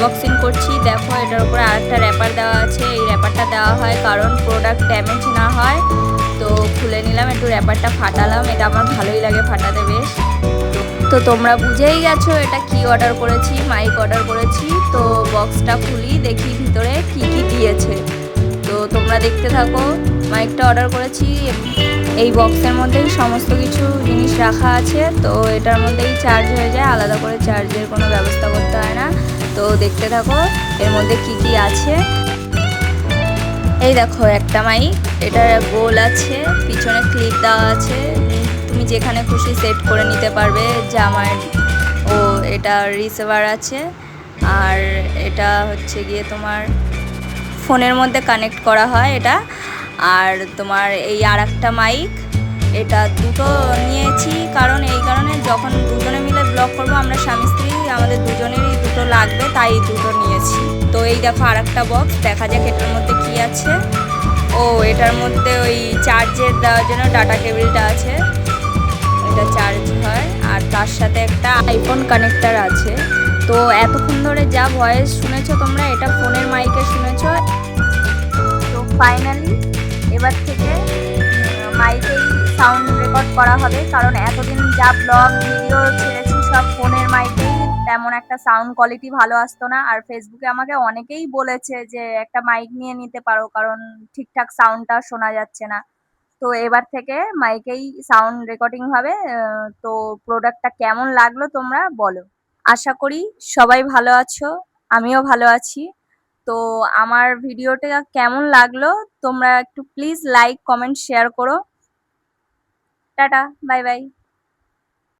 Unboxing করছি। দেখো এটার উপরে আরেকটা র্যাপার দেওয়া আছে। এই র্যাপারটা দেওয়া হয় কারণ প্রোডাক্ট ড্যামেজ না হয়। তো খুলে নিলাম, একটু র্যাপারটা ফাটালাম। এটা আমার ভালোই লাগে ফাটাতে বেশ। তো তোমরা বুঝেই গেছো এটা কি অর্ডার করেছি, মাইক অর্ডার করেছি। তো বক্সটা খুলি, দেখি ভিতরে কি কি দিয়েছে। তো তোমরা দেখতে থাকো। মাইকটা অর্ডার করেছি, এই বক্সের মধ্যেই সমস্ত কিছু জিনিস রাখা আছে। তো এটার মধ্যেই চার্জ হয়ে যায়, আলাদা করে চার্জের কোনো ব্যবস্থা করতে হয় না। তো দেখতে থাকো এর মধ্যে কি কি আছে। এই দেখো একটা মাইক, এটা গোল আছে, পিছনে ক্লিপ দেওয়া আছে। তুমি যেখানে খুশি সেট করে নিতে পারবে যে আমার ও এটা রিসিভার আছে। আর এটা হচ্ছে গিয়ে তোমার ফোনের মধ্যে কানেক্ট করা হয় এটা। আর তোমার এই আর একটা মাইক, এটা দুটো নিয়েছি কারণ এই কারণে যখন দুজনে মিলে ব্লগ করবো আমরা স্বামী স্ত্রী, আমাদের দুজনেরই দুটো লাগবে, তাই দুটো নিয়েছি। তো এই দেখো আর একটা বক্স, দেখা যাক এটার মধ্যে কি আছে। ও এটার মধ্যে ওই চার্জের দেওয়ার জন্য ডাটা কেবিলটা আছে, এটা চার্জ হয়। আর তার সাথে একটা আইফোন কানেক্টার আছে। তো এতক্ষণ ধরে যা ভয়েস শুনেছো তোমরা, এটা ফোনের মাইকে শুনেছো। তো ফাইনালি এবার থেকে মাইকেই সাউন্ড রেকর্ড করা হবে, কারণ এতদিন যা ব্লগ ভিডিও ছেড়েছি সব ফোনের মাইকেই, তেমন একটা সাউন্ড কোয়ালিটি ভালো আসতো না। আর ফেসবুকে আমাকে অনেকেই বলেছে যে একটা মাইক নিয়ে নিতে পারো, কারণ ঠিকঠাক সাউন্ডটা শোনা যাচ্ছে না। তো এবার থেকে মাইকেই সাউন্ড রেকর্ডিং হবে। তো প্রোডাক্টটা কেমন লাগলো তোমরা বলো। আশা করি সবাই ভালো আছো, আমিও ভালো আছি। তো আমার ভিডিওটা কেমন লাগলো তোমরা একটু প্লিজ লাইক কমেন্ট শেয়ার করো। Tata, bye bye.